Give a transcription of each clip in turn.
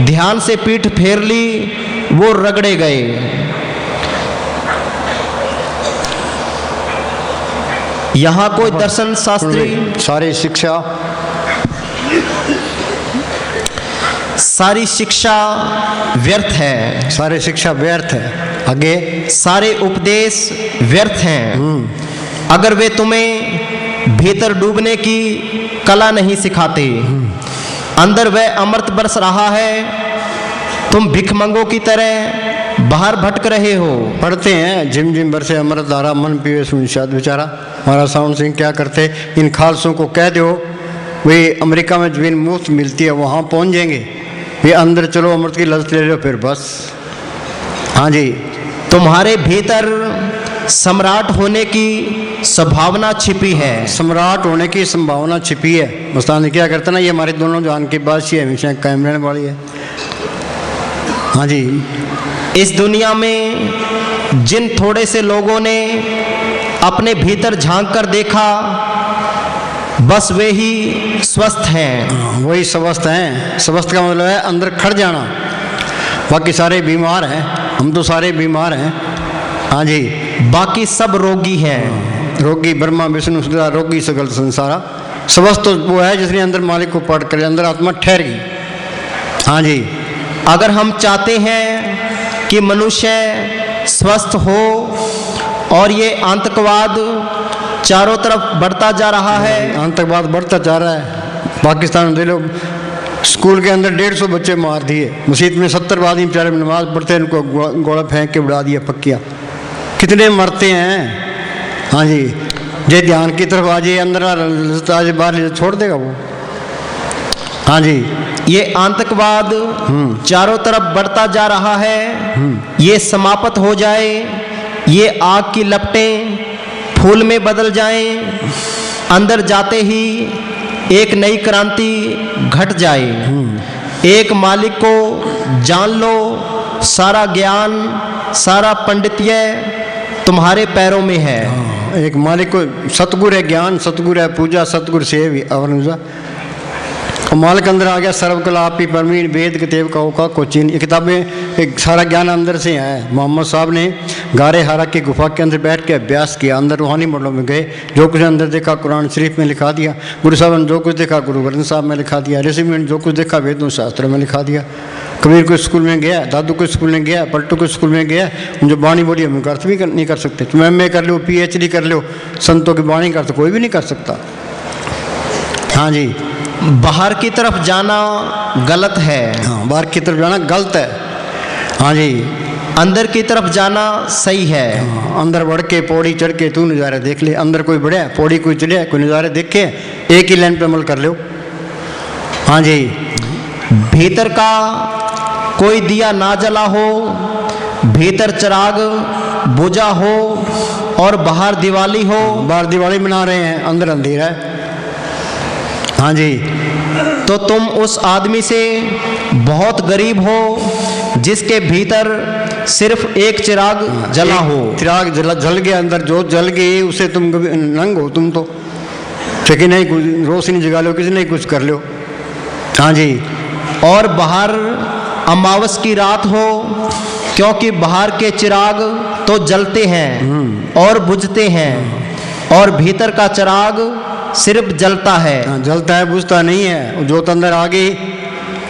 ध्यान से पीठ फेर ली, वो रगड़े गए। यहाँ कोई दर्शन शास्त्री सारी शिक्षा व्यर्थ है। सारी शिक्षा व्यर्थ है। आगे सारे उपदेश व्यर्थ हैं अगर वे तुम्हें भीतर डूबने की कला नहीं सिखाते। अंदर वह अमृत बरस रहा है, तुम भिखमंगों की तरह बाहर भटक रहे हो। पढ़ते हैं झिम झिम बरसे अमृत धारा, मन पीवे सुनिशाद बेचारा। महाराज सावन सिंह क्या करते, इन खालसों को कह दो वे अमेरिका में जमीन मुफ्त मिलती है वहाँ पहुँच जाएंगे, ये अंदर चलो अमृत की लज्जत ले लो फिर बस। हाँ जी, तुम्हारे भीतर सम्राट होने की संभावना छिपी है। सम्राट होने की संभावना छिपी है। मुस्तान क्या करता ना, ये हमारे दोनों जान की बात ही हमेशा कायम रहने वाली है। हाँ जी, इस दुनिया में जिन थोड़े से लोगों ने अपने भीतर झांक कर देखा, बस वे ही स्वस्थ हैं। वही स्वस्थ हैं। स्वस्थ का मतलब है अंदर खड़ जाना, बाकी सारे बीमार हैं। हम तो सारे बीमार हैं। हाँ जी, बाकी सब रोगी हैं। रोगी ब्रह्मा विष्णु सुधा रोगी सगल संसारा। स्वस्थ तो वो है जिसने अंदर मालिक को पढ़ कर अंदर आत्मा ठहर गई। हाँ जी, अगर हम चाहते हैं कि मनुष्य स्वस्थ हो और ये आतंकवाद चारों तरफ बढ़ता जा रहा है, आतंकवाद बढ़ता जा रहा है। पाकिस्तान में लोग स्कूल के अंदर 150 बच्चे मार दिए, मस्जिद में 70 आदमी बेचारे नमाज पढ़ते हैं, उनको गोला फेंक के उड़ा दिया पक्किया। कितने मरते हैं। हाँ जी, जे ध्यान की तरफ आ जाए अंदर आज बाहर छोड़ देगा वो। हाँ जी, ये आतंकवाद चारों तरफ बढ़ता जा रहा है, ये समाप्त हो जाए, ये आग की लपटें फूल में बदल जाएं, अंदर जाते ही एक नई क्रांति घट जाए। एक मालिक को जान लो, सारा ज्ञान सारा पंडित्य तुम्हारे पैरों में है। एक मालिक को सतगुरु है, ज्ञान सतगुरु है, पूजा सतगुरु से अवनुजा। मालिक अंदर आ गया, सर्वकला आपी परमीन वेद किताब का कोचिन। ये किताबें एक सारा ज्ञान अंदर से है। मोहम्मद साहब ने गारे हारा की गुफा के अंदर बैठ के अभ्यास किया, अंदर रूहानी मंडलों में गए, जो कुछ अंदर देखा कुरान शरीफ में लिखा दिया। गुरु साहब ने जो कुछ देखा गुरु ग्रंथ साहब में लिखा दिया। ऋषि ने जो कुछ देखा वेदों शास्त्रों में लिखा दिया। कबीर को स्कूल में गया, दादू को स्कूल में गया, पलटू को स्कूल में गया। जो बाणी बोली हम अर्थ भी नहीं कर सकते। तुम MA कर लो, PhD कर लो, संतों की बाणी कर तो कोई भी नहीं कर सकता। हाँ जी, बाहर की तरफ जाना गलत है। हाँ, बाहर की तरफ जाना गलत है। हाँ जी, अंदर की तरफ जाना सही है। हाँ, अंदर बढ़ के पौड़ी चढ़ के तू नज़ारे देख ले। अंदर कोई बढ़िया पौड़ी कोई चढ़िया कोई नज़ारे देखे, एक ही लाइन पे अमल कर लो। हाँ जी, भीतर का कोई दिया ना जला हो, भीतर चिराग बुझा हो और बाहर दिवाली हो। बाहर दिवाली मना रहे हैं, अंदर अंधेरा है। हाँ जी, तो तुम उस आदमी से बहुत गरीब हो जिसके भीतर सिर्फ एक चिराग जला हो। चिराग जल गया, अंदर जोत जल गई, उसे तुम नंग हो तुम तो। ठीक नहीं, रोशनी जगा लो, किसी नहीं कुछ कर लो। हाँ जी, और बाहर अमावस की रात हो, क्योंकि बाहर के चिराग तो जलते हैं और बुझते हैं, और भीतर का चिराग सिर्फ जलता है। हाँ, जलता है, बुझता नहीं है। जोत अंदर आ गई,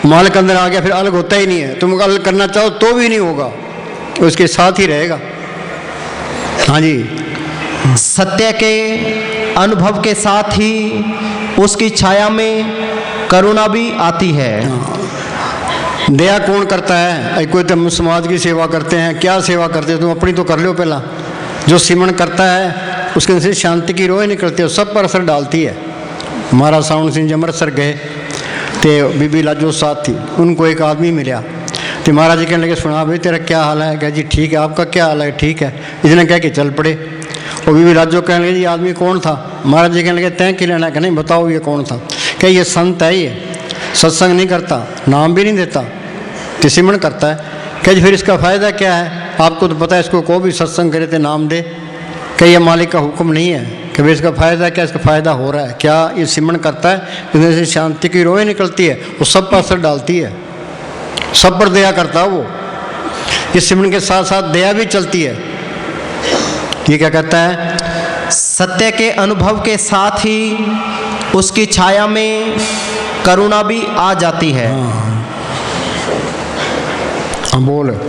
मालिक अंदर आ गया, फिर अलग होता ही नहीं है। तुम अलग करना चाहो तो भी नहीं होगा, उसके साथ ही रहेगा। हाँ जी, सत्य के अनुभव के साथ ही उसकी छाया में करुणा भी आती है। दया कौन करता है? कोई तुम समाज की सेवा करते हैं, क्या सेवा करते हो तुम? अपनी तो कर लो पहला। जो सिमरण करता है उसके अंदर से शांति की रोह निकलती है, सब पर असर डालती है। महाराज सावन सिंह जी अमृतसर गए तो बीबी लाजो साथ थी, उनको एक आदमी मिला तो महाराज जी कहने लगे, सुना भाई तेरा क्या हाल है? कहा जी ठीक है, आपका क्या हाल है? ठीक है। इतने कह के चल पड़े। और बीबी लाजो कहने लगे, ये आदमी कौन था? महाराज जी कहने लगे, तय कि लेना? कि नहीं, बताओ ये कौन था? क्या ये संत है? ये सत्संग नहीं करता, नाम भी नहीं देता, तो सिमरण करता है। क्या जी फिर इसका फ़ायदा क्या है? आपको तो पता है, इसको कोई भी सत्संग करे तो नाम दे। क्या ये मालिक का हुक्म नहीं है? कि भाई इसका फ़ायदा क्या? इसका फ़ायदा हो रहा है क्या? ये सिमरण करता है, इसमें से शांति की रोहें निकलती है, वो सब पर असर डालती है। सब पर दया करता है वो। इस सिमरन के साथ साथ दया भी चलती है। ये क्या कहता है? सत्य के अनुभव के साथ ही उसकी छाया में करुणा भी आ जाती है। हाँ बोल।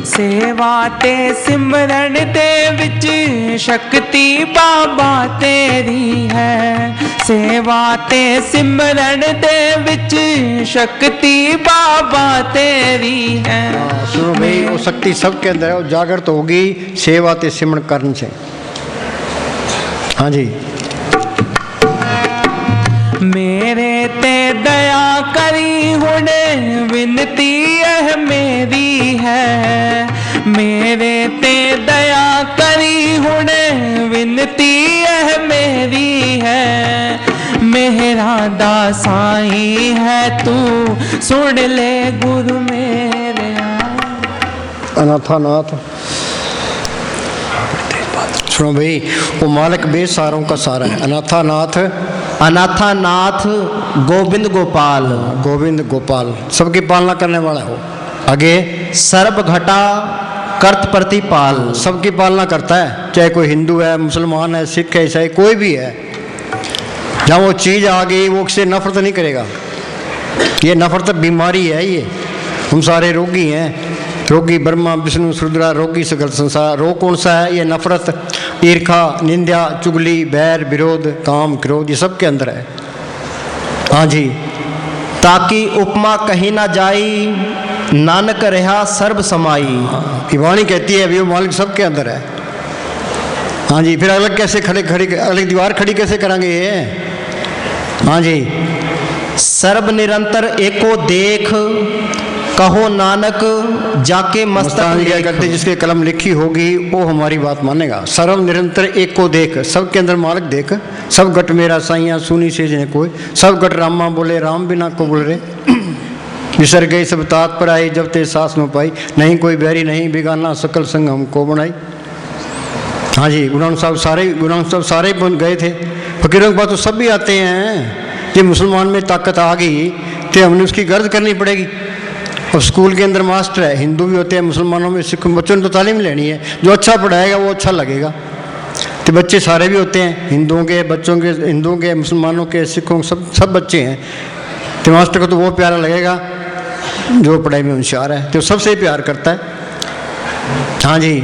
सेवा ते सिमरन दे विच शक्ति बाबा तेरी है। सेवा ते सिमरन दे विच शक्ति बाबा तेरी है। सुनो भाई, वो शक्ति सबके अंदर है, वो जागृत होगी सेवा ते सिमरन करने से। हाँ जी। मेरे ते दया करी हुणे विनती यह मेरी है। मेरे ते दया करी हुणे विनती यह मेरी है। मेरा दासाई है तू सुन ले गुरु मेरे। अनाथानाथ सुनो भाई, वो मालिक बेसारों का सारा है। अनाथानाथ, अनाथानाथ गोविंद गोपाल, गोविंद गोपाल सबकी पालना करने वाला हो। आगे सर्व घटा कर्त प्रतिपाल, सबकी पालना करता है, चाहे कोई हिंदू है, मुसलमान है, सिख है, ईसाई कोई भी है। जहाँ वो चीज़ आ गई वो उससे नफरत नहीं करेगा। ये नफरत बीमारी है। ये हम सारे रोगी हैं। रोगी ब्रह्मा विष्णु रुद्रा, रोगी सकल संसार। रोग कौन सा है? ये नफरत, ईर्खा, निंदा, चुगली, बैर, विरोध, काम, क्रोध, ये सब के अंदर है। हाँ जी। ताकि उपमा कहीं ना जाई, नानक रहा सर्व समाई। ये वाणी कहती है अभी वो मालिक सबके अंदर है। हाँ जी। फिर अलग कैसे खड़ी अलग दीवार खड़ी कैसे करेंगे ये? हाँ जी। सर्व निरंतर एको देख, कहो नानक जाके मस्तक क्या करते, जिसके कलम लिखी होगी वो हमारी बात मानेगा। सर्व निरंतर एक को देख, सबके अंदर मालिक देख। सब गट मेरा साइया सुनी से जिन्हें कोई, सब गट रामा बोले राम बिना को बोल रे। विसर गई सब तात पर आई, जब ते सास में पाई, नहीं कोई बैरी नहीं बिगाना, सकल संग हमको बनाई। हाँ जी। गुरु साहब सारे बन गए थे। फकीरों के पास तो सब भी आते हैं। ये मुसलमान में ताकत आ गई तो हमने उसकी गर्ज करनी पड़ेगी। अब स्कूल के अंदर मास्टर है, हिंदू भी होते हैं, मुसलमानों में सिख, बच्चों ने तो तालीम लेनी है। जो अच्छा पढ़ाएगा वो अच्छा लगेगा। तो बच्चे सारे भी होते हैं, हिंदुओं के बच्चों के, हिंदुओं के, मुसलमानों के, सिखों, सब बच्चे हैं। तो मास्टर को तो वो प्यारा लगेगा जो पढ़ाई में होशियार है, तो सबसे प्यार करता है। हाँ जी।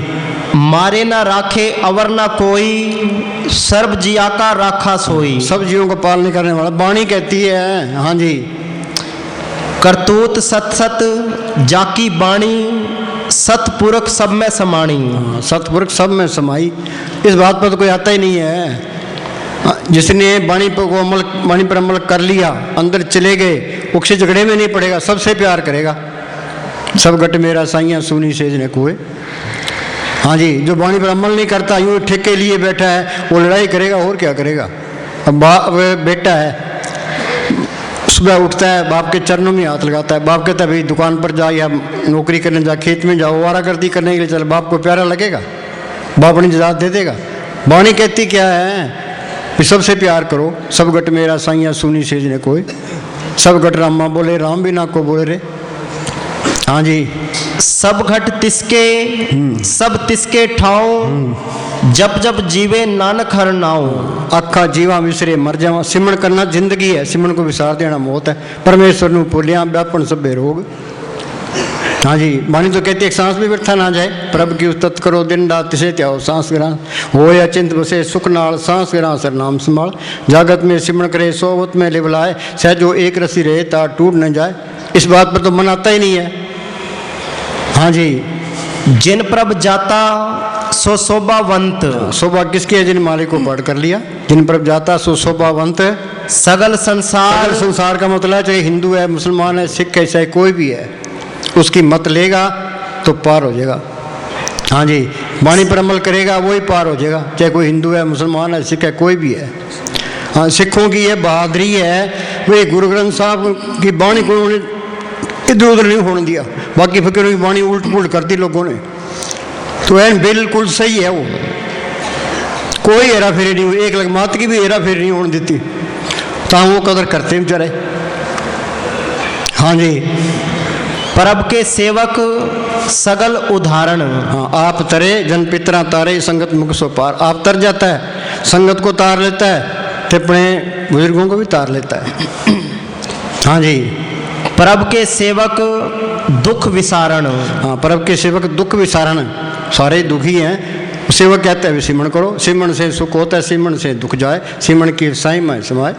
मारे ना राखे अवर ना कोई, सर्व जिया का राखा सोई। सब जीवों को पालने करने वाला वाणी कहती है। हाँ जी। करतूत सत सत जाकी बाणी, सतपुरख सब में समाणी। सतपुरख सब में समाई। इस बात पर तो कोई आता ही नहीं है। जिसने वाणी पर अमल कर लिया, अंदर चले गए, उससे झगड़े में नहीं पड़ेगा, सबसे प्यार करेगा। सब गट मेरा साइया सुनी से जिन्हें कुए। हाँ जी। जो वाणी पर अमल नहीं करता, यूँ ठेके लिए बैठा है, वो लड़ाई करेगा और क्या करेगा। अब बेटा है, सुबह उठता है, बाप के चरणों में हाथ लगाता है। बाप कहता है भाई दुकान पर जा, या नौकरी करने जा, खेत में जाओ, वारागर्दी करने के लिए चल। बाप को प्यारा लगेगा? बाप अपनी इजाज़त दे देगा? वाणी कहती क्या है कि सबसे प्यार करो। सब गट मेरा साइया सुनी से जिन्हें कोई, सब गट रामा बोले राम बिना को बोले रे। हाँ जी। सब घट तिसके सब तिसके ठाओ, जब जब जीवे नानक हर नाओ। आखा जीवा विसरे मर जावा। सिमरन करना जिंदगी है, सिमरन को विसार देना मौत है। परमेश्वर नू भूलिया व्यापन सभे रोग। हाँ जी। वाणी तो कहती है एक सांस भी व्यर्था ना जाए। प्रभ की उस्तत करो दिन रात तिसे त्याओ, सांस गिरा हो या चिंत बसे सुख नाल, सांस गिरा सर नाम संभाल। जागत में सिमरन करे सोवत में लिवलाए, सहजो एक रसी रहे ता टूट न जाए। इस बात पर तो मन आता ही नहीं है। हाँ जी। जिन प्रभ जाता सो शोभावंत। शोभा किसकी है? जिन मालिक को पढ़ कर लिया। जिन प्रभ जाता सो शोभावंत। सगल संसार, सगल संसार का मतलब चाहे हिंदू है, मुसलमान है, सिख है, चाहे कोई भी है, उसकी मत लेगा तो पार हो जाएगा। हाँ जी। वाणी पर अमल करेगा वही पार हो जाएगा, चाहे कोई हिंदू है, मुसलमान है, सिख है, कोई भी है। हाँ। सिखों की यह बहादुरी है, वे गुरु ग्रंथ साहब की वाणी को इधर उधर नहीं होने दिया। बाकी फकीरों की वाणी उल्ट पुलट कर दी लोगों ने, तो एन बिल्कुल सही है। वो कोई हेरा फेरी नहीं हुई, एक लगमात की भी हेरा फेरी नहीं होने देती, तो वो कदर करते हैं बेचारे। हाँ जी, प्रभ के सेवक सगल उदाहरण। हाँ, आप तरे जन पितरा तारे संगत मुख सो पार। आप तर जाता है, संगत को तार लेता है, तो अपने बुजुर्गों को भी तार लेता है। हाँ जी, प्रभ के सेवक दुख विसारण। हाँ, प्रभ के सेवक दुख विसारण, सारे दुखी हैं। सेवक कहता है सिमरण करो, सिमरण से सुख होता है, सिमरण से दुख जाए, सिमरण की साई में समाए।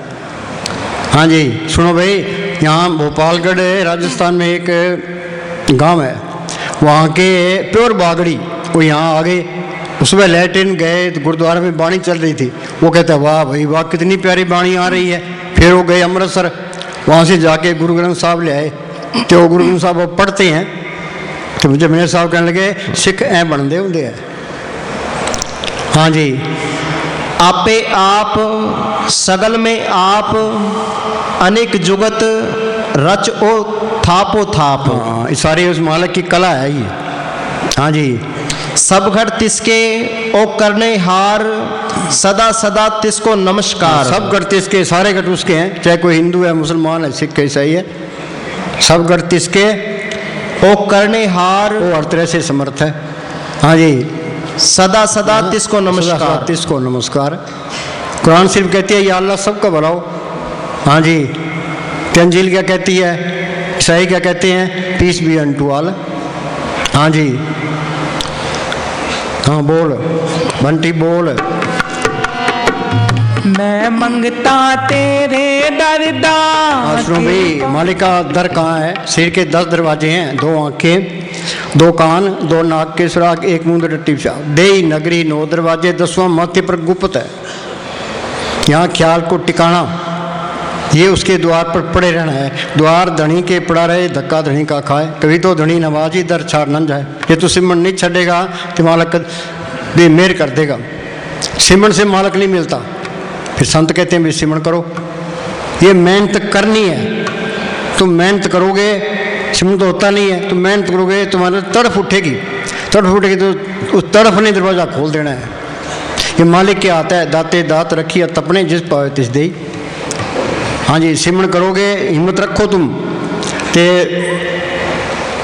हाँ जी, सुनो भाई, यहाँ भोपालगढ़ राजस्थान में एक गांव है, वहाँ के प्योर बागड़ी वो यहाँ आ गए। उसमें लैट्रिन गए तो गुरुद्वारा में बाणी चल रही थी। वो कहते हैं वाह भाई वाह, कितनी प्यारी बाणी आ रही है। फिर वो गए अमृतसर, वहाँ से जाके गुरु ग्रंथ साहब ले आए। तो गुरु ग्रंथ साहब वो पढ़ते हैं, तो मुझे मेरे साहब कहने लगे सिख ऐ बनते होंगे है। हाँ जी, आपे आप सगल में आप, अनेक जुगत रच ओ थापो थाप। हाँ, इस सारी उस मालिक की कला है ये। हाँ जी, सब घट तिसके ओ करने हार, सदा सदा तिसको नमस्कार। सब गढ़ तिसके, सारे गढ़ उसके हैं, चाहे कोई हिंदू है, मुसलमान है, सिख है, ईसाई है। सब गढ़ तिसके ओ करने हार, वो हर तरह से समर्थ है। हाँ जी, सदा सदा तिसको नमस्कार। तिसको नमस्कार। कुरान सिर्फ कहती है या अल्लाह सबका भलाओ। हाँ जी, अंजील क्या कहती है, ईसाई क्या कहते हैं, पीस बी अनटू ऑल। हाँ जी, हाँ बोल बंटी बोल। मैं मंगता तेरे दरदार। सुनो भाई, मालिक का दर कहाँ है? सिर के 10 दरवाजे हैं, 2 आंखें, 2 कान, 2 नाक के सुराग, 1 मुंह टट्टी पेशाब। देई नगरी 9 दरवाजे, 10वां माथे पर गुप्त है। यहाँ ख्याल को टिकाना, ये उसके द्वार पर पड़े रहना है। द्वार धनी के पड़ा रहे, धक्का धनी का खाए। कभी तो धनी नवाजी दर छाड़ न जाए। ये तो सिमरण नहीं छड़ेगा तो मालक बेमेर कर देगा। सिमरण से मालक नहीं मिलता। फिर संत कहते हैं भी सिमरण करो, ये मेहनत करनी है। तुम मेहनत करोगे, सिमरण तो होता नहीं है, तुम मेहनत करोगे, तुम्हारे तड़फ उठेगी। तड़फ उठेगी तो उस तड़फ ने दरवाज़ा खोल देना है। ये मालिक क्या आता है, दाते दात रखिए तपने, जिस पावे तिस दे। हाँ जी, सिमरण करोगे, हिम्मत रखो तुम, ते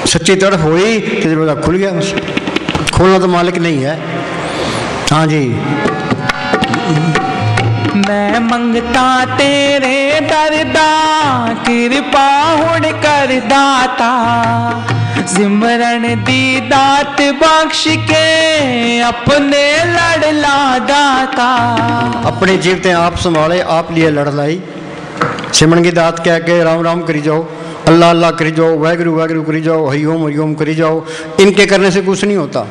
सच्ची तड़फ हुई तो दरवाज़ा खुल गया। बस खोलना तो मालिक नहीं है। हाँ जी, मैं मंगता तेरे दरदा, कृपा हुण कर दाता। सिमरन दी दात बख्श के, अपने लड़ला दाता। अपने जीवते आप संभाले, आप लिए लड़ लाई। सिमरन की दात कह के राम राम करी जाओ, अल्लाह अल्लाह करी जाओ, वाहगुरु वाहगुरु करी जाओ, हरिओम हरिओम करी जाओ। इनके करने से कुछ नहीं होता।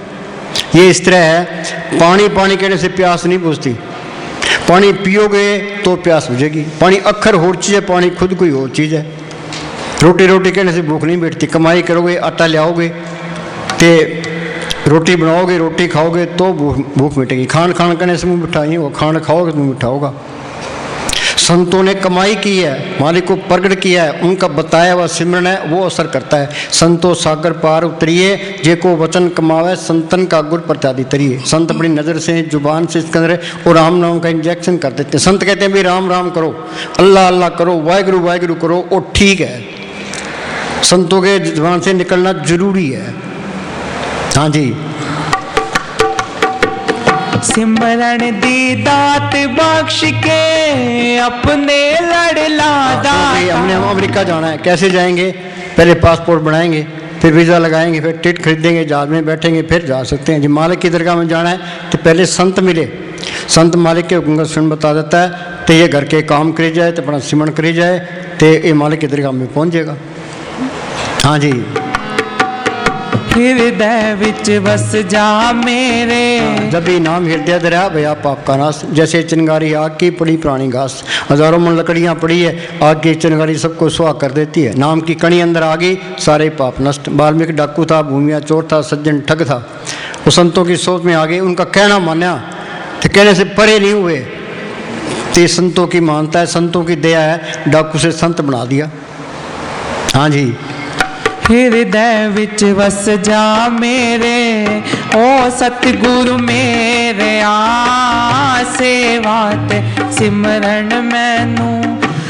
ये इस तरह है, पानी पानी कहने से प्यास नहीं बुझती। पानी पियोगे तो प्यास बुझेगी। पानी अक्खर और चीज़ है, पानी खुद कोई और चीज़ है। रोटी रोटी कहने से भूख नहीं बैठती। कमाई करोगे, आटा लाओगे, ते रोटी बनाओगे, रोटी खाओगे तो भूख मिटेगी। खान खान करने से मुँह मिठाई हो, खान खाओगे तो मुँह मिठा होगा। संतों ने कमाई की है, मालिक को प्रकट किया है, उनका बताया हुआ सिमरन है, वो असर करता है। संतो सागर पार उतरिए, जे को वचन कमावे, संतन का गुर प्रत्यादि तरिए। संत अपनी नज़र से, जुबान से इसके अंदर और राम नाम का इंजेक्शन कर देते हैं। संत कहते हैं भी राम राम करो, अल्लाह अल्लाह करो, वाहगुरु वाहगुरु करो, और ठीक है। संतों के जुबान से निकलना जरूरी है। हाँ जी, सिमरन दी दात बख्श के, अपने लड़ला दाता। हमने अमेरिका जाना है, कैसे जाएंगे? पहले पासपोर्ट बनाएंगे, फिर वीज़ा लगाएंगे, फिर टिकट खरीदेंगे, जहाज में बैठेंगे, फिर जा सकते हैं। जब मालिक की दरगाह में जाना है तो पहले संत मिले। संत मालिक के हुक्म का सुन बता देता है, तो ये घर के काम करी जाए, तो अपना सिमरन करी जाए, तो ये मालिक की दरगाह में पहुँच जाएगा। हाँ जी, हृदय विच बस जा मेरे। जब भी नाम हृदय दरिया भैया पाप का नाश। जैसे चिंगारी आग की पड़ी पुरानी घास, हजारों मन लकड़ियाँ पड़ी है, आग की चिंगारी सबको सुहा कर देती है। नाम की कणी अंदर आ गई, सारे पाप नष्ट। वाल्मीकि डाकू था, भूमिया चोर था, सज्जन ठग था। वो संतों की सोच में आ गए, उनका कहना मान्या, तो कहने से परे नहीं हुए। तो संतों की मानता है, संतों की दया है, डाकू से संत बना दिया। हाँ जी, हृदय विच वस जा मेरे, ओ सतगुरु मेरे आ। सेवा ते सिमरन मैनू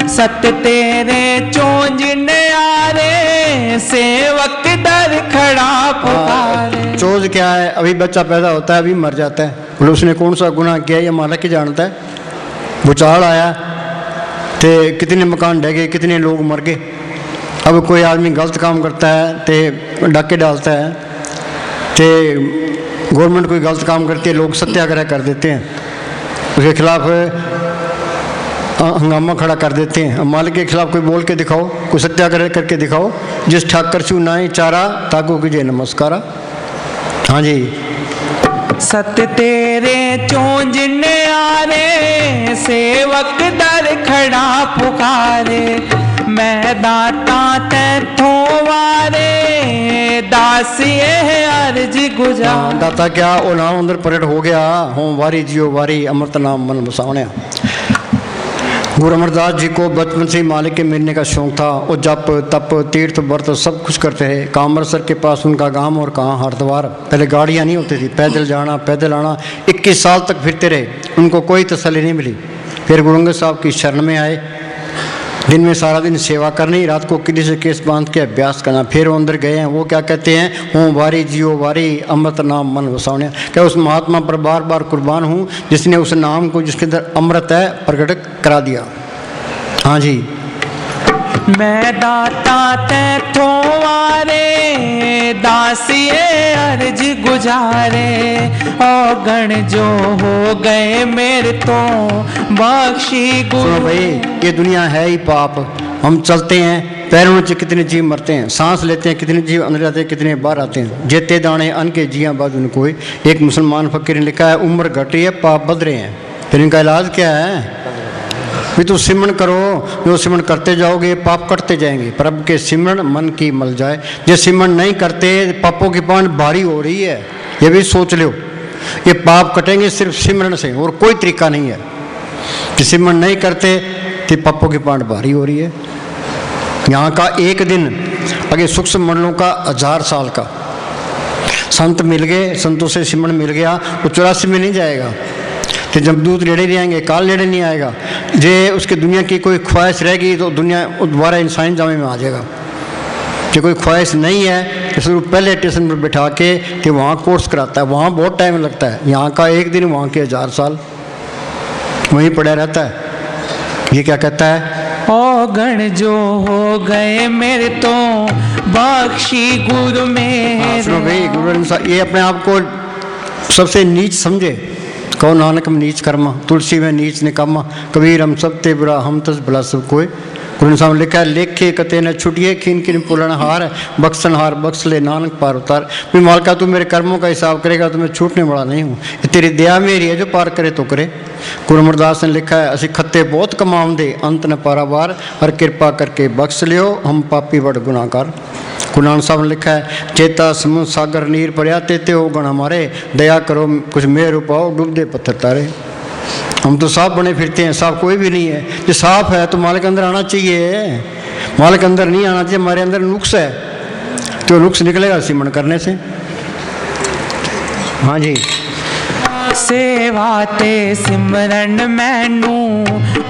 सत तेरे चोंज न्यारे, सेवक डर खड़ा पुकारे। चोज क्या है? अभी बच्चा पैदा होता है, अभी मर जाता है, बोले उसने कौन सा गुनाह किया ये मालिक ही जानता है। भूचाल आया तो कितने मकान ढह गए, कितने लोग मर गए। अब कोई आदमी गलत काम करता है तो डाके डालता है, तो गवर्नमेंट कोई गलत काम करती है, लोग सत्याग्रह कर देते हैं, उसके खिलाफ हंगामा खड़ा कर देते हैं। अब मालिक के खिलाफ कोई बोल के दिखाओ, कोई सत्याग्रह करके दिखाओ, जिस ठाकर छू नाई चारा ताको कीजिए नमस्कारा। हाँ जी। सत तेरे चोंज न्यारे, सेवक दर खड़ा पुकारे। मैं दाता तैथों वारे, दासिए अर्ज गुजार। दाता क्या वो नाम अंदर प्रकट हो गया, हों वारी जियो वारी अमृत नाम मन बसावने। गुरु अमरदास जी को बचपन से ही मालिक के मिलने का शौक था। वो जप तप तीर्थ व्रत सब कुछ करते थे। कामरसर के पास उनका गांव और कहाँ हरिद्वार। पहले गाड़ियाँ नहीं होती थी, पैदल जाना पैदल आना। 21 साल तक फिरते रहे, उनको कोई तसल्ली नहीं मिली। फिर गुरु अंगद साहब की शरण में आए। दिन में सारा दिन सेवा करनी, रात को किले से केस बांध के अभ्यास करना। फिर वो अंदर गए हैं, वो क्या कहते हैं, हूँ वारी जियो वारी अमृत नाम मन बसावने। क्या उस महात्मा पर बार बार कुर्बान हूँ जिसने उस नाम को जिसके अंदर अमृत है प्रकट करा दिया। हाँ जी। मैं दाता तैथों वारे, दासिए अर्ज गुजारे। और गण जो हो गए मेरे तो बख्शी गुरु। सुनो भाई, ये दुनिया है ही पाप। हम चलते हैं, पैरों में कितने जीव मरते हैं, सांस लेते हैं कितने जीव अंदर आते हैं, कितने बाहर आते हैं। जेते दाने अन के जिया बाद उनको। एक मुसलमान फकीर ने लिखा है, उम्र घट रही है पाप बढ़ रहे हैं, फिर इनका इलाज क्या है? भी तो सिमरन करो, जो सिमरन करते जाओगे पाप कटते जाएंगे। प्रभु के सिमरन मन की मल जाए। जो सिमरन नहीं करते पापों की पान भारी हो रही है, ये भी सोच लो। ये पाप कटेंगे सिर्फ सिमरन से, और कोई तरीका नहीं है। कि सिमरन नहीं करते तो पापों की पान भारी हो रही है। यहाँ का एक दिन अगर सूक्ष्म मंडलों का 1000 साल का संत मिल गए, संतों से सिमरन मिल गया, वो 84 में नहीं जाएगा। तो जब दूध लेड़े नहीं आएंगे, काल लेड़े नहीं आएगा। जे उसके दुनिया की कोई ख्वाहिश रहेगी तो दुनिया दोबारा इंसानी जामे में आ जाएगा। जो कोई ख्वाहिश नहीं है तो सिर्फ पहले स्टेशन पर बैठा के कि वहाँ कोर्स कराता है, वहाँ बहुत टाइम लगता है। यहाँ का एक दिन, वहाँ के 1000 साल वहीं पड़ा रहता है। ये क्या कहता है, ओ गण जो हो गए मेरे तो बख्शी गुरु मेरे। सुनो भाई, गुरु ये अपने आप को सबसे नीच समझे। कहो नानक में नीच कर्मा, तुलसी में नीच निकम्मा, कबीर हम सब ते बुरा हम तस भला सब कोई। गुरु साहब लिखा है, लेखे कते न छुटिए खिन खिन पुलन हार, बख्सन हार बख्स ले नानक पार उतार। भी मालका तू मेरे कर्मों का हिसाब करेगा तो मैं छूटने वाला नहीं हूँ। तेरी दया मेरी है, जो पार करे तो करे। गुरु अमरदास ने लिखा है, असी खत्ते बहुत कमाऊं दे अंत न पारावार, हर कृपा करके बख्श लियो हम पापी बड़ गुनाहगार। गुरु नानक साहब ने लिखा है, चेता समुद्र सागर नीर पर्या तेते हो गण हमारे, दया करो कुछ मेहर उपाओ डूबदे पत्थर तारे। हम तो साफ बने फिरते हैं, साफ कोई भी नहीं है। जो साफ है तो मालिक अंदर आना चाहिए। मालिक अंदर नहीं आना चाहिए, हमारे अंदर नुक्स है, तो नुक्स निकलेगा सिमरन करने से। हाँ जी। सेवा ते सिमरन मैनू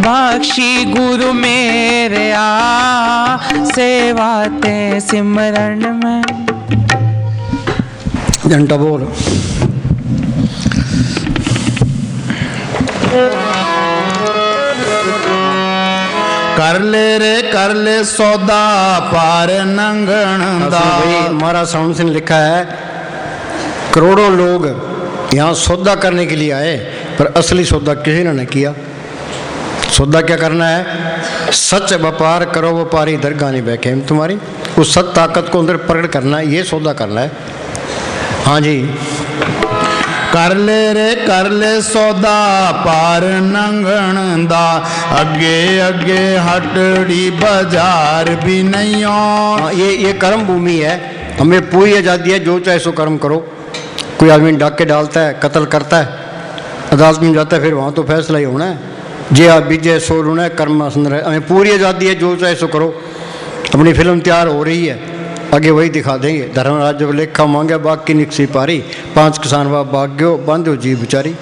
बख्शी गुरु मेरे आ। सेवा ते सिमरन में घंटा बोल। कर ले सौदा पार नंगन दा। हमारा साउंड से लिखा है, करोड़ों लोग यहाँ सौदा करने के लिए आए, पर असली सौदा किसी ने नहीं किया। सौदा क्या करना है, सच व्यापार करो व्यापारी दरगाह नहीं बैठे। तुम्हारी उस सत ताकत को अंदर प्रकट करना है, ये सौदा करना है। हाँ जी। कर ले सौदा पार नंगन दा, अगे अगे हटड़ी बाजार भी नहीं हो। ये कर्म भूमि है, हमें पूरी आज़ादी है, जो चाहे सो कर्म करो। कोई आदमी डाके डालता है, कत्ल करता है, अदालत में जाता है, फिर वहाँ तो फैसला ही होना है। जे आप बीजे सो रोना है, कर्म सुंदर है। हमें पूरी आज़ादी है, जो चाहे सो करो। अपनी फिल्म तैयार हो रही है, आगे वही दिखा देंगे। धर्मराज जब लेखा मांगे बाग की निकसी पारी, 5 किसान बाग्यो बांधो जी बेचारी।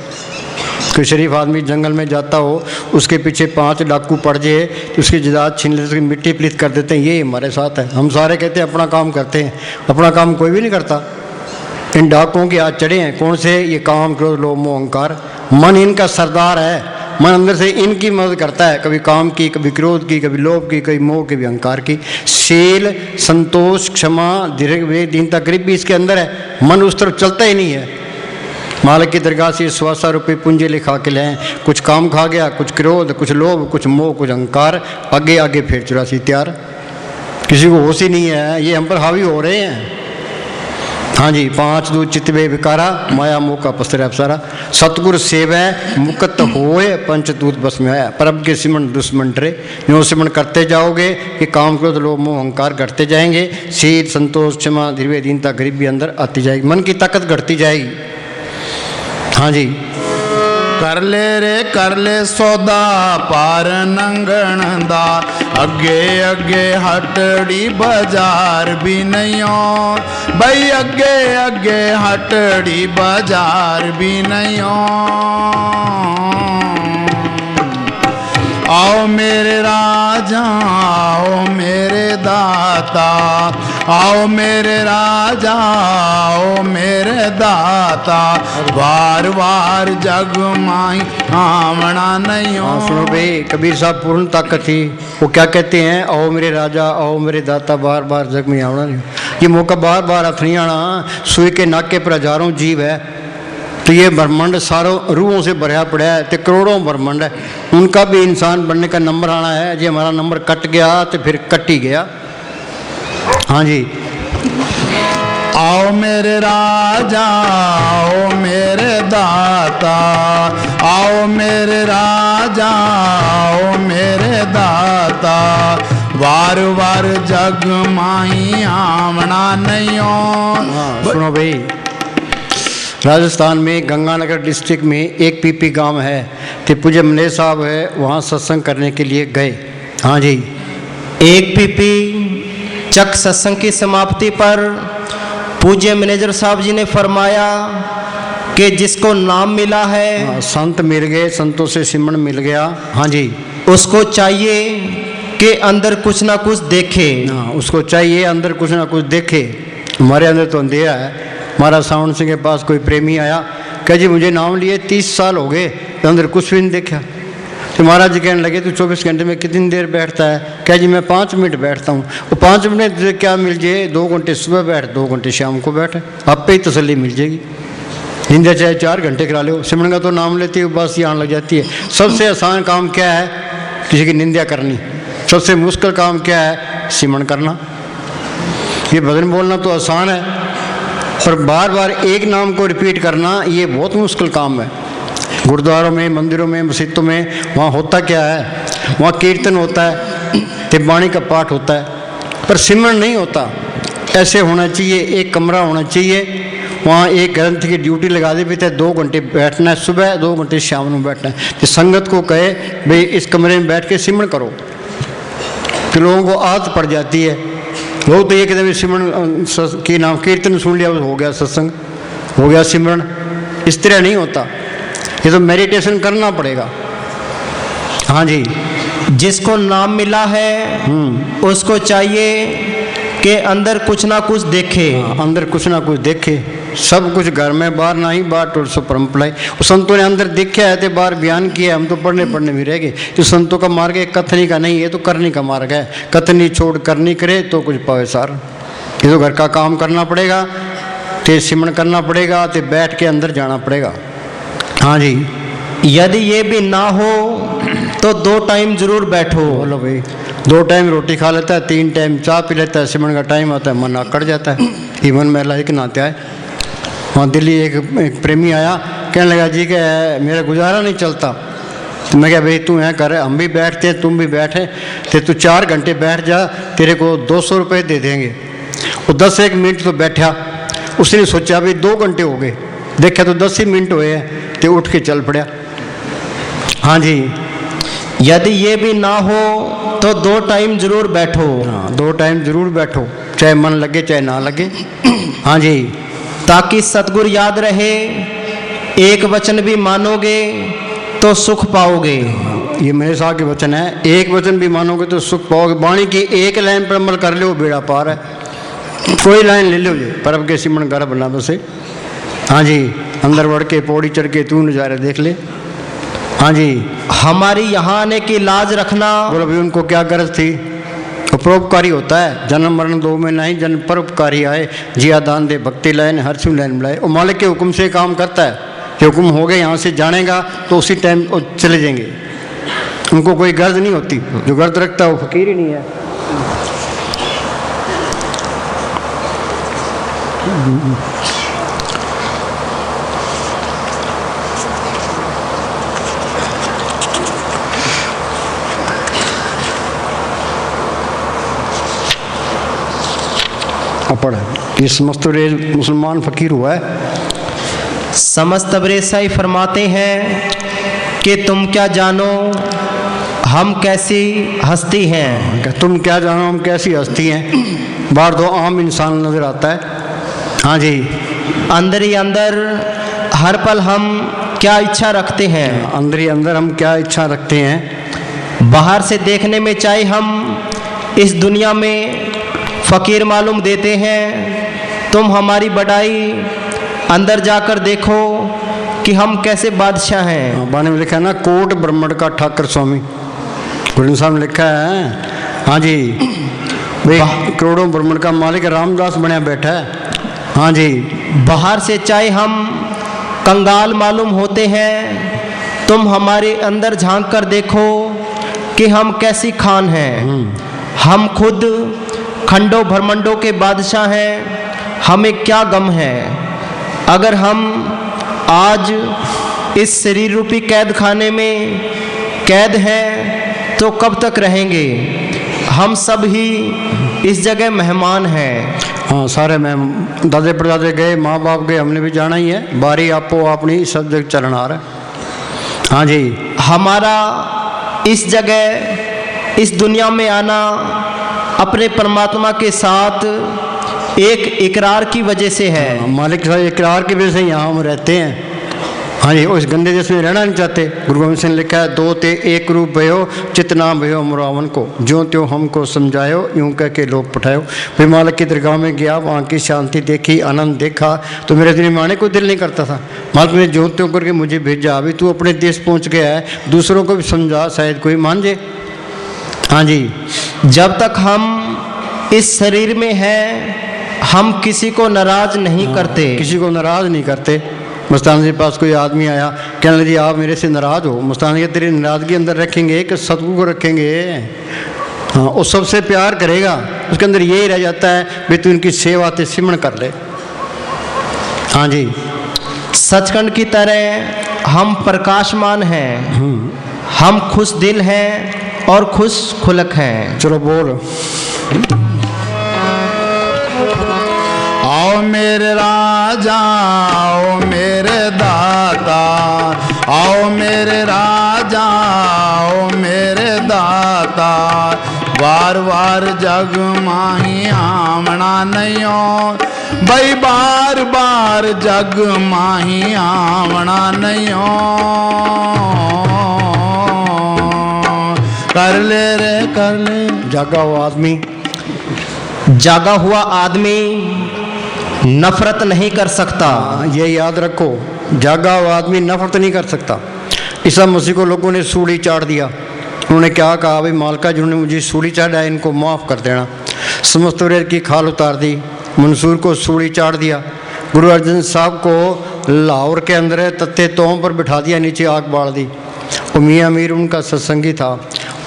कोई शरीफ आदमी जंगल में जाता हो, उसके पीछे 5 डाकू पड़ जाए तो उसकी जायदाद छीन लेते, उसकी मिट्टी पलीत कर देते हैं। ये हमारे साथ है। हम सारे कहते हैं अपना काम करते हैं, अपना काम कोई भी नहीं करता। इन डाकुओं के हाथ चढ़े हैं कौन से? ये काम, क्रोध, लोभ, मोह, अहंकार। मन इनका सरदार है। मन अंदर से इनकी मदद करता है, कभी काम की, कभी क्रोध की, कभी लोभ की, कभी मोह, कभी अहंकार की। शील, संतोष, क्षमा, दीर्घ, विवेक, दीनता, गरीबी इसके अंदर है। मन उस तरफ चलता ही नहीं है। मालिक की दरगाह से 125 रुपये पूंजी लिखा के लाए, कुछ काम खा गया, कुछ क्रोध, कुछ लोभ, कुछ मोह, कुछ अहंकार, आगे आगे फिर 84 तैयार। किसी को होश ही नहीं है, ये हम पर हावी हो रहे हैं। हाँ जी, 5 दूत चितवे विकारा, माया मोह का पस्तर अप्सरा। सतगुरु सेवै मुक्त होए, पंचदूत बस में आया। परब के सिमरण दुश्मन डरे। जो सिमरण करते जाओगे कि काम क्रोध लोभ मोह अहंकार घटते जाएंगे। शील, संतोष, क्षमा, धीरज, दीनता, गरीबी अंदर आती जाएगी। मन की ताकत घटती जाएगी। हाँ जी, कर ले सौदा पार नंगण दा, अगे अगे हटड़ी बाजार भी नहीं हो भाई, अगे अगे हटड़ी बाजार भी नहीं हो। आओ मेरे राजा, आओ मेरे दाता, आओ मेरे राजा, आओ मेरे दाता, वार वार जग माई आमना नहीं हो। सुनो भाई, कबीर साहब पूर्ण ताकत थी। वो क्या कहते हैं? आओ मेरे राजा, आओ मेरे दाता, बार बार जग में आना नहीं। ये मौका बार बार हथ नहीं आना। सुई के नाके पर हजारों जीव है, तो ये ब्रह्मांड सारों रूहों से भरा पड़ा है, तो करोड़ों ब्रह्मांड है। उनका भी इंसान बनने का नंबर आना है। जी हमारा नंबर कट गया तो फिर कट ही गया। हाँ जी, आओ मेरे राजा, आओ मेरे दाता, आओ मेरे राजा, आओ मेरे दाता, वार वार जग माई आमना नहीं हो। सुनो भाई, राजस्थान में गंगानगर डिस्ट्रिक्ट में एक पीपी गांव है, तो पूज्य मनेश साहब है, वहाँ सत्संग करने के लिए गए। हाँ जी, एक पीपी चक सत्संग की समाप्ति पर पूज्य मैनेजर साहब जी ने फरमाया कि जिसको नाम मिला है, संत मिल गए, संतों से सिमरण मिल गया। हाँ जी, उसको चाहिए कि अंदर कुछ ना कुछ देखे। हाँ, उसको चाहिए अंदर कुछ ना कुछ देखे। हमारे अंदर तो अंधेरा है। महाराज सावन सिंह के पास कोई प्रेमी आया, कह जी मुझे नाम लिए 30 साल हो गए, तो अंदर कुछ भी नहीं देखा। तो महाराज जी कहने लगे तू 24 घंटे में कितनी देर बैठता है? कह जी मैं 5 मिनट बैठता हूँ। वो 5 मिनट तुझे क्या मिल जाए? 2 घंटे सुबह बैठ, 2 घंटे शाम को बैठ, आप पे ही तसल्ली मिल जाएगी। निंदा चाहे 4 घंटे करा लो, सिमरन का तो नाम लेती है बस ही आने लग जाती है। सबसे आसान काम क्या है? किसी की निंदा करनी। सबसे मुश्किल काम क्या है? सिमरन करना। ये भजन बोलना तो आसान है, पर बार बार एक नाम को रिपीट करना ये बहुत मुश्किल काम है। गुरुद्वारों में, मंदिरों में, मस्जिदों में वहाँ होता क्या है? वहाँ कीर्तन होता है, तिब्बाणी का पाठ होता है, पर सिमरन नहीं होता। ऐसे होना चाहिए, एक कमरा होना चाहिए, वहाँ एक ग्रंथ की ड्यूटी लगा दी, भी 2 घंटे बैठना है सुबह, 2 घंटे शाम में बैठना है। तो संगत को कहे भाई इस कमरे में बैठ के सिमरन करो, तो लोगों को आदत पड़ जाती है। लोग तो ये कहते हैं सिमरन की नाम कीर्तन सुन लिया हो गया सत्संग, हो गया सिमरन। इस तरह नहीं होता, ये तो मेडिटेशन करना पड़ेगा। हाँ जी, जिसको नाम मिला है उसको चाहिए कि अंदर कुछ ना कुछ देखे। अंदर कुछ ना कुछ देखे। सब कुछ घर में, बाहर ना ही बाहर टोल सो परम पलाई। संतों ने अंदर देखा है तो बाहर बयान किया, हम तो पढ़ने में रह गए। तो संतों का मार्ग है कथनी का नहीं, ये तो करने का मार्ग है। कथनी छोड़ करनी करे तो कुछ पावे सार। ये तो घर का काम करना पड़ेगा, तो सिमरन करना पड़ेगा, तो बैठ के अंदर जाना पड़ेगा। हाँ जी, यदि ये भी ना हो तो 2 टाइम जरूर बैठो। बोलो भाई, 2 टाइम रोटी खा लेता है, 3 टाइम चाय पी लेता है, सिमरन का टाइम आता है मन आकड़ जाता है। ये मन में लाइक नाते आए। वहाँ दिल्ली एक प्रेमी आया, कहने लगा जी कि मेरा गुजारा नहीं चलता। तो मैं क्या भाई तू यहाँ कर, हम भी बैठते हैं तुम भी बैठे, तो तू 4 घंटे बैठ जा, तेरे को 200 रुपये दे देंगे। वो 10-1 मिनट तो बैठा, उसने सोचा भाई 2 घंटे हो गए, देखा तो 10 ही मिनट हुए हैं, तो उठ के चल पड़ा। हाँ जी, यदि ये भी ना हो तो 2 टाइम जरूर बैठो। हाँ, 2 टाइम जरूर बैठो। चाहे मन लगे चाहे ना लगे। हाँ जी, ताकि सतगुर याद रहे, एक वचन भी मानोगे तो सुख पाओगे। ये मेरे साहब के वचन है, एक वचन भी मानोगे तो सुख पाओगे। वाणी की एक लाइन पर अमल कर लो, बेड़ा पार है। कोई लाइन ले लो जी, परब के सिमरण घर बना बसे। हाँ जी, अंदर बढ़ के पौड़ी चढ़ के तू नज़ारे देख ले। हाँ जी, हमारी यहाँ आने की लाज रखना। बोलो भाई उनको क्या गरज थी? तो परोपकारी होता है, जन्म मरण दो में नहीं, जन्म परोपकारी आए। जिया दान दे भक्ति लाइन, हर सिंह लाइन बुलाए। और मालिक के हुक्म से काम करता है कि हुक्म हो गए यहाँ से जानेगा तो उसी टाइम चले जाएंगे। उनको कोई गर्ज नहीं होती, जो गर्ज रखता है वो फकीर ही नहीं है। पढ़, ये समस्त मुसलमान फकीर हुआ है। समस्त अबरेसाई फरमाते हैं कि तुम क्या जानो हम कैसी हस्ती हैं। तुम क्या जानो हम कैसी हस्ती हैं। बाहर तो आम इंसान नजर आता है। हाँ जी, अंदर ही अंदर हर पल हम क्या इच्छा रखते हैं। अंदर ही अंदर हम क्या इच्छा रखते हैं। बाहर से देखने में चाहे हम इस दुनिया में फ़कीर मालूम देते हैं, तुम हमारी बड़ाई अंदर जाकर देखो कि हम कैसे बादशाह हैं। बाने में लिखा है ना, कोट ब्रह्मंड का ठाकर स्वामी। गुरु साहब ने लिखा है। हाँ जी, भाई करोड़ों ब्रह्मंड का मालिक रामदास बनया बैठा है। हाँ जी, बाहर से चाहे हम कंगाल मालूम होते हैं, तुम हमारे अंदर झांक कर देखो कि हम कैसी खान हैं। हम खुद खंडों ब्रह्मंडों के बादशाह हैं, हमें क्या गम है। अगर हम आज इस शरीर रूपी कैद खाने में कैद हैं तो कब तक रहेंगे। हम सब ही इस जगह मेहमान हैं। हाँ, सारे मेहमान, दादे परदादे गए, माँ बाप गए, हमने भी जाना ही है। बारी आपो अपनी सब जगह चलना आ रहा है। हाँ जी, हमारा इस जगह इस दुनिया में आना अपने परमात्मा के साथ एक इकरार की वजह से है। मालिक साहब इकरार की वजह से यहाँ हम रहते हैं। हाँ जी, उस गंदे देश में रहना नहीं चाहते। गुरु गोविंद सिंह ने लिखा है, दो ते एक रूप भयो, चितना भयो मुरावन को, ज्यों त्यों हमको समझायो, यूं कह के लोग पठायो। फिर मालिक की दरगाह में गया, वहाँ की शांति देखी, आनंद देखा, तो मेरे दिल में आने को दिल नहीं करता था। मालिक ने ज्यों त्यों करके मुझे भेजा। अभी तू अपने देश पहुँच गया है, दूसरों को भी समझा, शायद कोई मान जाए। हाँ जी, जब तक हम इस शरीर में हैं, हम किसी को नाराज नहीं करते। किसी को नाराज नहीं करते। मुस्तान जी के पास कोई आदमी आया, कहने लगे आप मेरे से नाराज हो। मुस्तान जी तेरी नाराजगी अंदर रखेंगे कि सतगुरु को रखेंगे। हाँ, वो सबसे प्यार करेगा, उसके अंदर यही रह जाता है भाई तू इनकी सेवा ते सिमरण कर ले। हाँ जी, सचखंड की तरह हम प्रकाशमान हैं, हम खुश दिल हैं और खुश खुलक हैं। चलो बोल। आओ मेरे राजा, आओ मेरे दाता, आओ मेरे राजा, आओ मेरे दाता। वार वार जग माही आमना नहीं हो, भाई बार बार जग माही आमना नहीं हो। कर ले रे कर ले। जागा हुआ आदमी, जागा हुआ आदमी नफरत नहीं कर सकता। ये याद रखो, जागा हुआ आदमी नफरत नहीं कर सकता। ईसा मसीह को लोगों ने सूली चाट दिया। उन्होंने क्या कहा, भाई मालका जिन्होंने मुझे सूली चाटा है इनको माफ़ कर देना। समस्त रेत की खाल उतार दी, मंसूर को सूली चाट दिया। गुरु अर्जन साहब को लाहौर के अंदर तत्ते तोम पर बिठा दिया, नीचे आग बाढ़ दी। और मियाँ अमीर उनका सत्संगी था,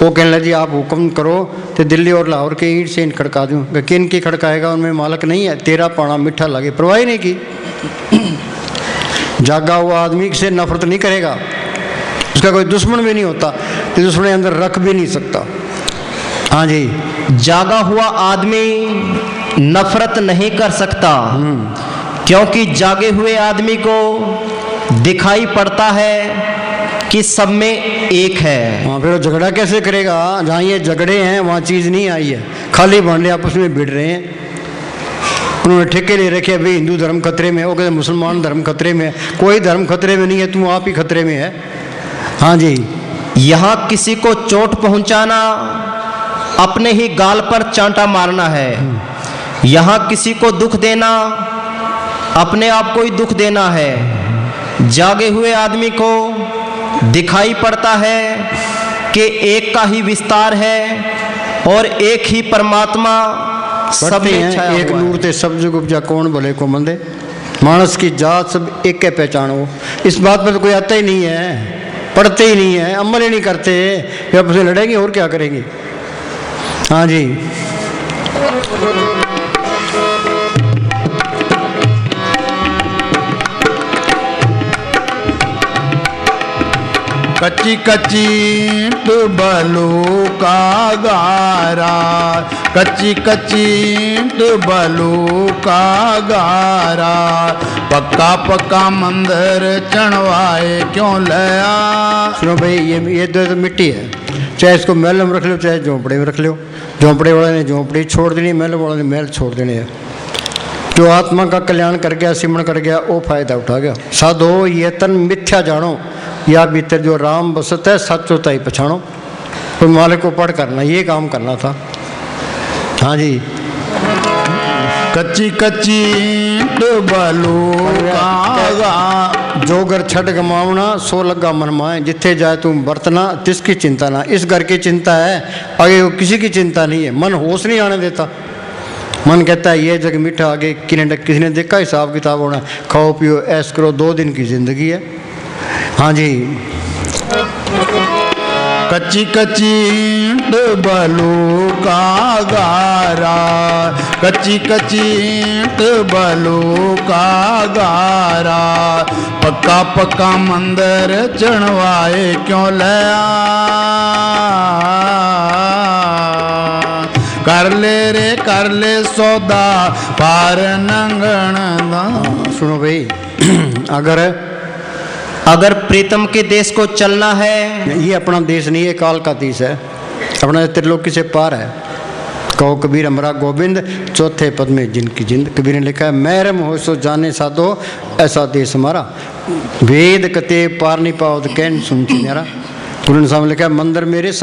वो कहने लगे आप हुक्म करो तो दिल्ली और लाहौर के ईंट से इन खड़का दूँ। किन की खड़काएगा, उनमें मालक नहीं है, तेरा पाना मीठा लगे। परवाह नहीं की। जागा हुआ आदमी से नफरत नहीं करेगा, उसका कोई दुश्मन भी नहीं होता, तो दुश्मन अंदर रख भी नहीं सकता। हाँ जी, जागा हुआ आदमी नफरत नहीं कर सकता, क्योंकि जागे हुए आदमी को दिखाई पड़ता है कि सब में एक है। हाँ, फिर वो झगड़ा कैसे करेगा? जहाँ ये झगड़े हैं वहाँ चीज़ नहीं आई है, खाली भांडे आपस में भिड़ रहे हैं। उन्होंने ठेके ले रखे अभी हिंदू धर्म खतरे में है, वो कहते मुसलमान धर्म खतरे में है। कोई धर्म खतरे में नहीं है, तू आप ही खतरे में है। हाँ जी। यहाँ किसी को चोट पहुंचाना अपने ही गाल पर चांटा मारना है। यहाँ किसी को दुख देना अपने आप को ही दुख देना है। जागे हुए आदमी को दिखाई पड़ता है कि एक का ही विस्तार है और एक ही परमात्मा सब में छाया एक हुआ है। नूर ते सब जुग उपजा कौन भले को मंदे, मानस की जात सब एक के पहचानो। इस बात पर तो कोई आता ही नहीं है, पढ़ते ही नहीं है, अमल ही नहीं करते, फिर आपसे लड़ेंगे और क्या करेंगे। हाँ जी। कच्ची कच्ची ईंट बलू का गारा, कच्ची कच्ची ईंट बलू का गारा, पक्का पक्का मंदिर चढ़वाए क्यों लया। सुनो भाई, ये तो मिट्टी है, चाहे इसको महल में रख लो चाहे झोंपड़े में रख लो। झोंपड़े वाले ने झोंपड़ी छोड़ देनी, महल वाले ने महल छोड़ देने हैं। जो आत्मा का कल्याण कर गया, सिमरण कर गया, वो फायदा उठा गया। साधो ये तन मिथ्या जानो, या भीतर जो राम बसत है सच होता ही पछाणो। तो मालिक को पढ़ करना, ये काम करना था। हाँ जी। कच्ची कच्ची ईंट बलू का जो घर छठ गमावना सो लगा मन माए, जिथे जाए तुम बरतना तिसकी चिंता ना। इस घर की चिंता है, आगे वो किसी की चिंता नहीं है। मन होश नहीं आने देता। मन कहता है ये जग मीठा, आगे किसी ने देखा हिसाब किताब होना, खाओ पियो ऐश करो, 2 दिन की जिंदगी है। हाँ जी। कच्ची कच्ची ईंट बलू का गारा, कच्ची कच्ची ईंट बलू का गारा, पक्का पक्का मंदिर चढ़वाए क्यों लया। कर ले रे कर ले सौदा पार नंगण दा। सुनो भाई, अगर प्रीतम के देश को चलना है, ये अपना देश नहीं है, काल का देश है, अपना त्रिलोकी से पार है। कहो कबीर हमरा गोविंद, चौथे पद में जिनकी जिंद। कबीर ने लिखा है महरम हो सो जाने साधो, ऐसा देश हमारा, वेद कते पार नहीं पाओ तो कैन सुन चिन्यारा। गुरु ने साहब ने लिखा है मंदिर मेरे